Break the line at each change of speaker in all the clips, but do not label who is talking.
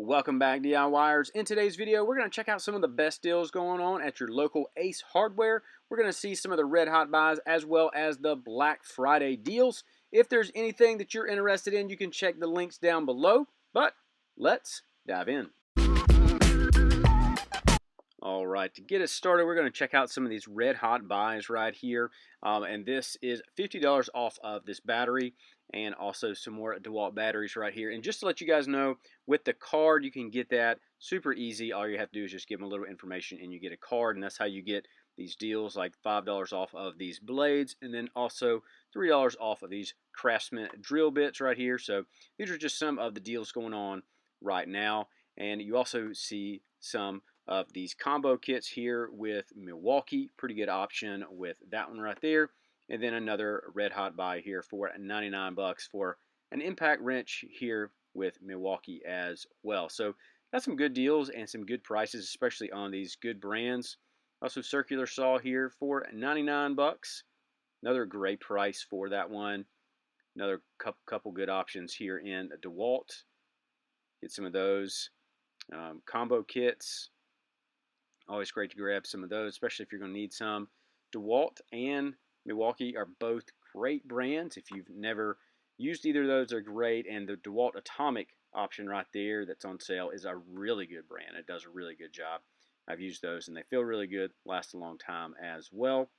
Welcome back, DIYers. In today's video, we're going to check out some of the best deals going on at your local Ace Hardware. We're going to see some of the red hot buys as well as the Black Friday deals. If there's anything that you're interested in, you can check the links down below. But let's dive in. All right, to get us started, we're going to check out some of these red hot buys right here. And this is $50 off of this battery and also some more DeWalt batteries right here. And just to let you guys know, with the card, you can get that super easy. All you have to do is just give them a little information and you get a card, and that's how you get these deals, like $5 off of these blades and then also $3 off of these Craftsman drill bits right here. So these are just some of the deals going on right now. And you also see some of these combo kits here with Milwaukee. Pretty good option with that one right there. And then another red hot buy here for 99 bucks for an impact wrench here with Milwaukee as well. So got some good deals and some good prices, especially on these good brands. Also circular saw here for 99 bucks. Another great price for that one. Another couple good options here in DeWalt. Get some of those. Combo kits. Always great to grab some of those, especially if you're going to need some. DeWalt and Milwaukee are both great brands. If you've never used either of those, they're great. And the DeWalt Atomic option right there that's on sale is a really good brand. It does a really good job. I've used those and they feel really good, last a long time as well.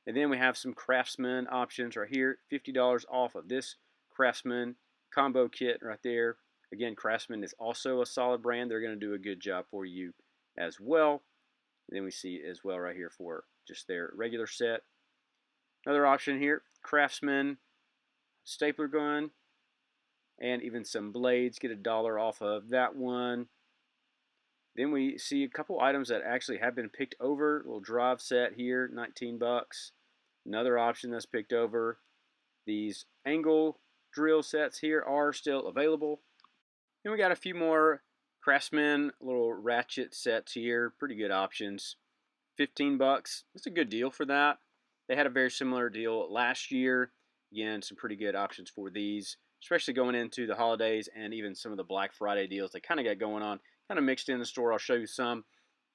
And then we have some Craftsman options right here. $50 off of this Craftsman combo kit right there. Again, Craftsman is also a solid brand. They're going to do a good job for you as well. And then we see as well right here for just their regular set. Another option here, Craftsman stapler gun and even some blades. Get $1 off of that one. Then we see a couple items that actually have been picked over. A little drive set here, 19 bucks. Another option that's picked over. These angle drill sets here are still available. And we got a few more Craftsman little ratchet sets here. Pretty good options. 15 bucks. That's a good deal for that. They had a very similar deal last year. Again, some pretty good options for these, especially going into the holidays and even some of the Black Friday deals they kind of got going on, kind of mixed in the store. I'll show you some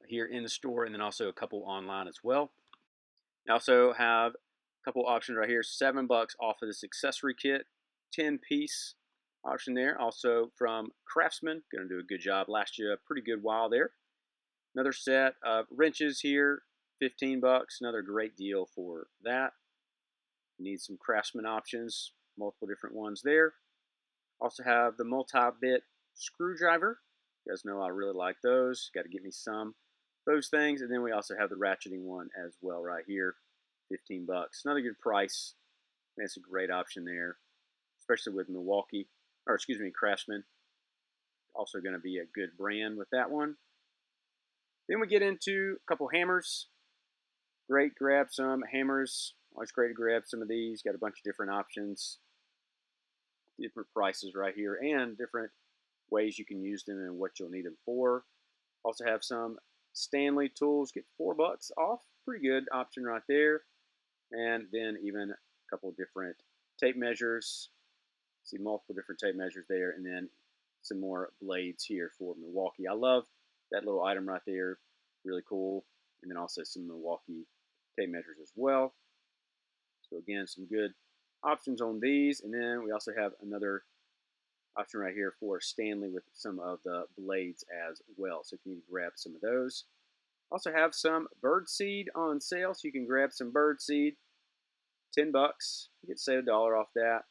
here in the store and then also a couple online as well. I also have a couple options right here. 7 bucks off of this accessory kit, 10-piece option there. Also from Craftsman, going to do a good job. Last year, a pretty good while there. Another set of wrenches here, 15 bucks. Another great deal for that. You need some Craftsman options, multiple different ones there. Also have the multi-bit screwdriver. You guys know I really like those. Got to get me some of those things. And then we also have the ratcheting one as well right here, 15 bucks. Another good price. That's a great option there, especially with Craftsman. Also going to be a good brand with that one. Then we get into a couple hammers. Great, grab some hammers. Always great to grab some of these. Got a bunch of different options. Different prices right here and different ways you can use them and what you'll need them for. Also have some Stanley tools. Get 4 bucks off. Pretty good option right there. And then even a couple different tape measures. See multiple different tape measures there. And then some more blades here for Milwaukee. I love that little item right there, really cool. And then also some Milwaukee tape measures as well. So again, some good options on these. And then we also have another option right here for Stanley with some of the blades as well. So if you need to grab some of those. Also have some birdseed on sale, so you can grab some birdseed. 10 bucks. You get say $1 off that.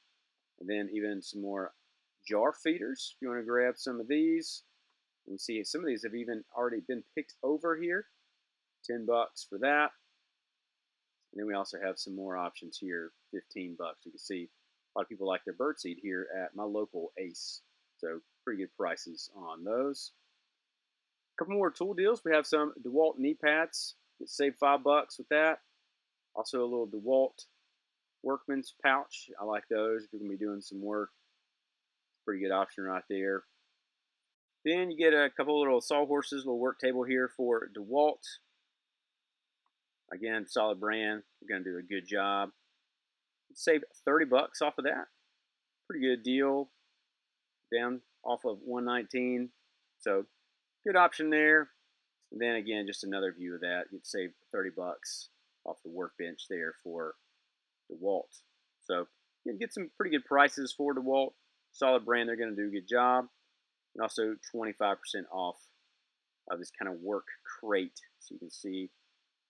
And then even some more jar feeders. If you want to grab some of these. You can see some of these have even already been picked over here. 10 bucks for that. And then we also have some more options here. 15 bucks. You can see a lot of people like their birdseed here at my local Ace. So pretty good prices on those. A couple more tool deals. We have some DeWalt knee pads. You can save 5 bucks with that. Also a little DeWalt workman's pouch. I like those if you're going to be doing some work. Pretty good option right there. Then you get a couple little sawhorses, little work table here for DeWalt. Again, solid brand. You're going to do a good job. Save 30 bucks off of that. Pretty good deal. Down off of 119. So good option there. And then again, just another view of that. You'd save 30 bucks off the workbench there for DeWalt. So you can get some pretty good prices for DeWalt. Solid brand, they're going to do a good job. And also 25% off of this kind of work crate. So you can see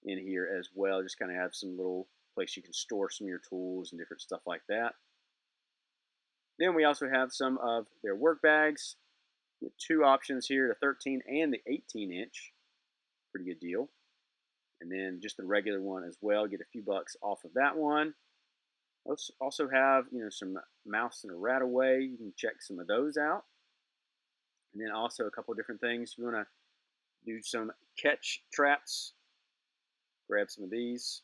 in here as well, just kind of have some little place you can store some of your tools and different stuff like that. Then we also have some of their work bags. You get two options here, the 13 and the 18 inch. Pretty good deal. And then just the regular one as well, get a few bucks off of that one. Also have, some mouse and a rat away. You can check some of those out. And then also a couple different things. If you want to do some catch traps, grab some of these.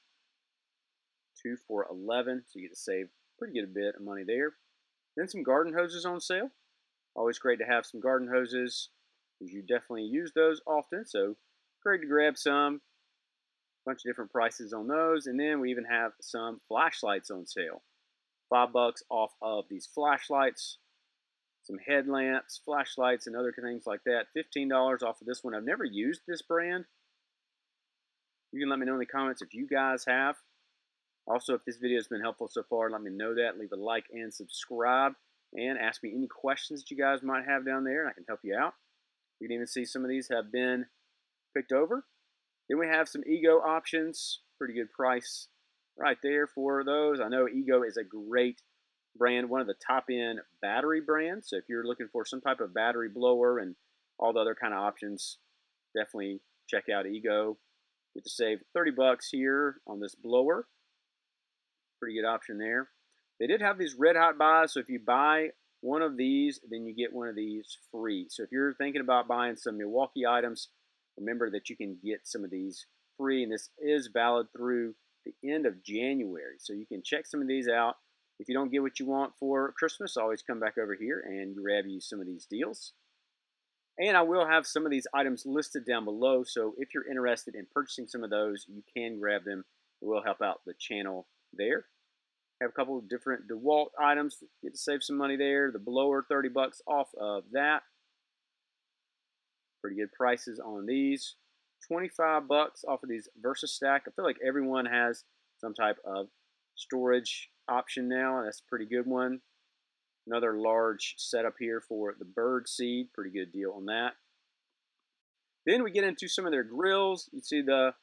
2 for 11, so you get to save pretty good bit of money there. Then some garden hoses on sale. Always great to have some garden hoses because you definitely use those often. So great to grab some. Bunch of different prices on those. And then we even have some flashlights on sale. $5 off of these flashlights. Some headlamps, flashlights, and other things like that. $15 off of this one. I've never used this brand. You can let me know in the comments if you guys have. Also, if this video has been helpful so far, let me know that. Leave a like and subscribe. And ask me any questions that you guys might have down there, and I can help you out. You can even see some of these have been picked over. Then we have some Ego options. Pretty good price right there for those. I know Ego is a great brand, one of the top-end battery brands. So if you're looking for some type of battery blower and all the other kind of options, definitely check out Ego. Get to save 30 bucks here on this blower. Pretty good option there. They did have these red hot buys, so if you buy one of these, then you get one of these free. So if you're thinking about buying some Milwaukee items, remember that you can get some of these free, and this is valid through the end of January. So you can check some of these out. If you don't get what you want for Christmas, always come back over here and grab you some of these deals. And I will have some of these items listed down below, so if you're interested in purchasing some of those, you can grab them. It will help out the channel there. Have a couple of different DeWalt items. Get to save some money there. The blower, 30 bucks off of that. Pretty good prices on these. 25 bucks off of these VersaStack. I feel like everyone has some type of storage option now. That's a pretty good one. Another large setup here for the bird seed. Pretty good deal on that. Then we get into some of their grills. You see the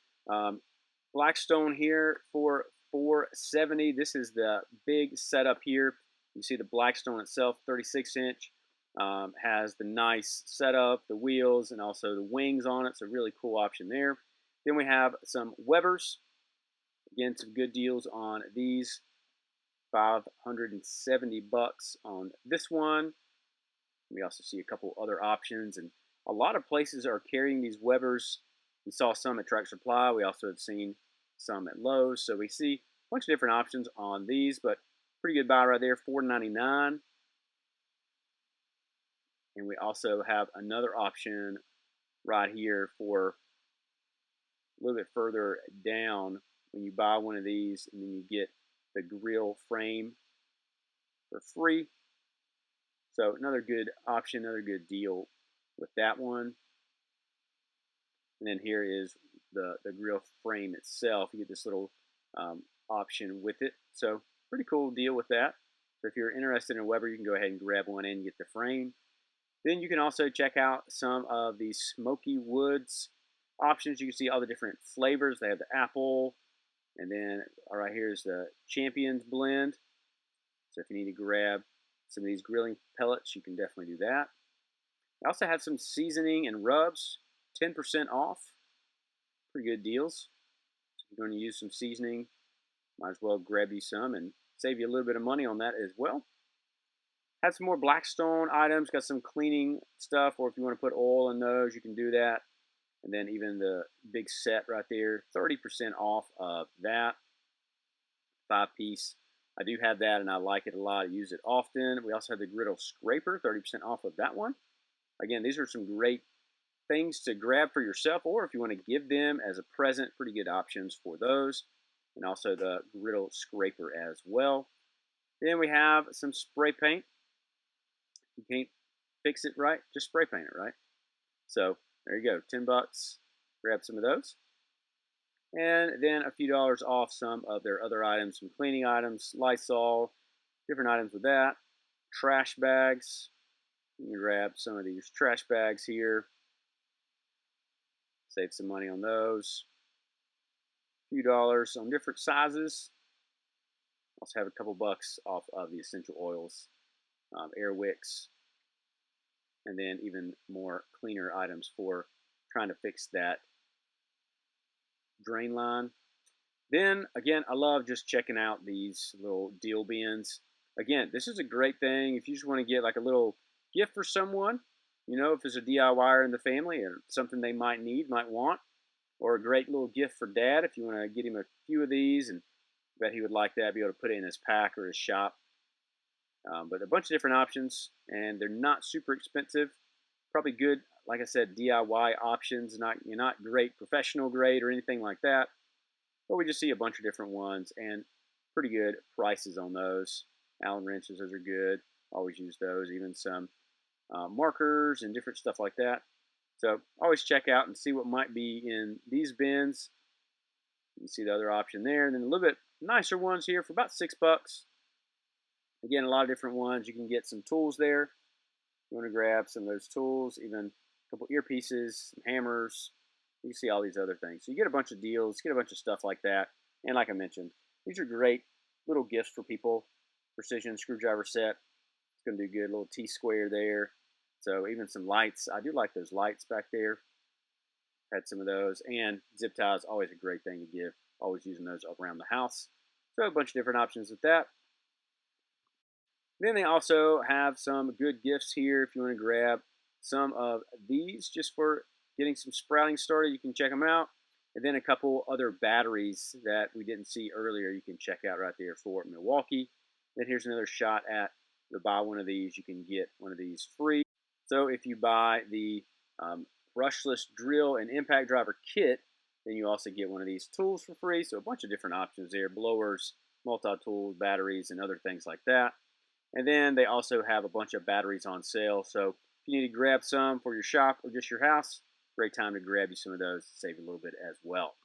Blackstone here for $470. This is the big setup here. You see the Blackstone itself, 36 inch. Has the nice setup, the wheels, and also the wings on it. So really cool option there. Then we have some Webers. Again, some good deals on these. 570 bucks on this one. We also see a couple other options, and a lot of places are carrying these Webers. We saw some at Tractor Supply. We also have seen some at Lowe's. So we see a bunch of different options on these, but pretty good buy right there, $4.99. And we also have another option right here for a little bit further down when you buy one of these, and then you get the grill frame for free. So another good option, another good deal with that one. And then here is the grill frame itself. You get this little option with it. So pretty cool deal with that. So if you're interested in a Weber, you can go ahead and grab one and get the frame. Then you can also check out some of the Smoky Woods options. You can see all the different flavors. They have the apple, and then right here is the Champions blend. So if you need to grab some of these grilling pellets, you can definitely do that. I also have some seasoning and rubs, 10% off. Pretty good deals. So if you're going to use some seasoning, might as well grab you some and save you a little bit of money on that as well. Have some more Blackstone items, got some cleaning stuff, or if you want to put oil in those, you can do that. And then even the big set right there, 30% off of that. 5-piece. I do have that and I like it a lot. I use it often. We also have the griddle scraper, 30% off of that one. Again, these are some great things to grab for yourself, or if you want to give them as a present, pretty good options for those. And also the griddle scraper as well. Then we have some spray paint. You can't fix it right, just spray paint it right. So there you go, 10 bucks. Grab some of those. And then a few dollars off some of their other items, some cleaning items, Lysol, different items with that. Trash bags. You can grab some of these trash bags here. Save some money on those. A few dollars on different sizes. Also have a couple bucks off of the essential oils, air wicks, and then even more cleaner items for trying to fix that drain line. Then again, I love just checking out these little deal bins. Again, this is a great thing if you just want to get like a little gift for someone. You know, if it's a DIYer in the family or something they might need, might want, or a great little gift for dad if you want to get him a few of these, and I bet he would like that, be able to put it in his pack or his shop. But a bunch of different options, and they're not super expensive. Probably good, like I said, DIY options. Not great professional grade or anything like that, but we just see a bunch of different ones and pretty good prices on those. Allen wrenches, those are good. Always use those. Even some markers and different stuff like that. So always check out and see what might be in these bins. You can see the other option there, and then a little bit nicer ones here for about 6 bucks. Again, a lot of different ones. You can get some tools there. You want to grab some of those tools, even a couple earpieces, some hammers. You can see all these other things. So you get a bunch of deals, get a bunch of stuff like that. And like I mentioned, these are great little gifts for people. Precision screwdriver set. It's going to do good. A little T-square there. So even some lights. I do like those lights back there. Had some of those. And zip ties, always a great thing to give. Always using those around the house. So a bunch of different options with that. Then they also have some good gifts here if you want to grab some of these just for getting some sprouting started. You can check them out. And then a couple other batteries that we didn't see earlier you can check out right there for Milwaukee. Then here's another shot at to buy one of these. You can get one of these free. So if you buy the brushless drill and impact driver kit, then you also get one of these tools for free. So a bunch of different options there. Blowers, multi-tools, batteries, and other things like that. And then they also have a bunch of batteries on sale. So if you need to grab some for your shop or just your house, great time to grab you some of those to save a little bit as well.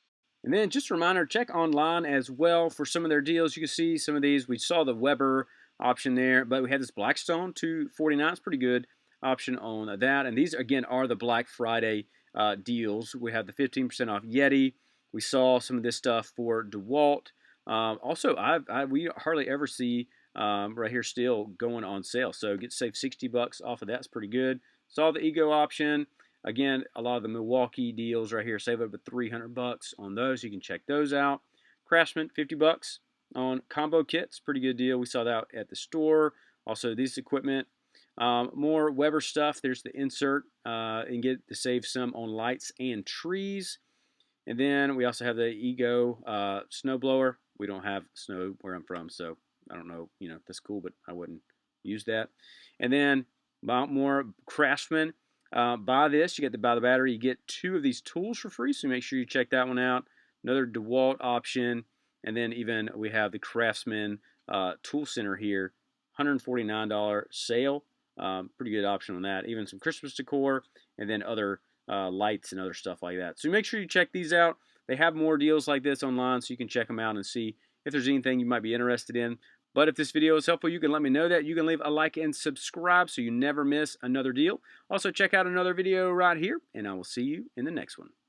And then just a reminder, check online as well for some of their deals. You can see some of these. We saw the Weber option there, but we had this Blackstone $249. It's pretty good option on that. And these, again, are the Black Friday deals. We have the 15% off Yeti. We saw some of this stuff for DeWalt. Also, we hardly ever see right here still going on sale. So get saved 60 bucks off of that. It's pretty good. Saw the Ego option. Again, a lot of the Milwaukee deals right here. Save up to 300 bucks on those. You can check those out. Craftsman, 50 bucks on combo kits. Pretty good deal. We saw that at the store. Also, this equipment. More Weber stuff. There's the insert. And get to save some on lights and trees. And then we also have the Ego snowblower. We don't have snow where I'm from, so I don't know, if that's cool, but I wouldn't use that. And then more Craftsman. Buy this. You get to buy the battery. You get 2 of these tools for free, so make sure you check that one out. Another DeWalt option. And then even we have the Craftsman Tool Center here. $149 sale. Pretty good option on that. Even some Christmas decor and then other lights and other stuff like that. So make sure you check these out. They have more deals like this online, so you can check them out and see if there's anything you might be interested in. But if this video is helpful, you can let me know that. You can leave a like and subscribe so you never miss another deal. Also, check out another video right here, and I will see you in the next one.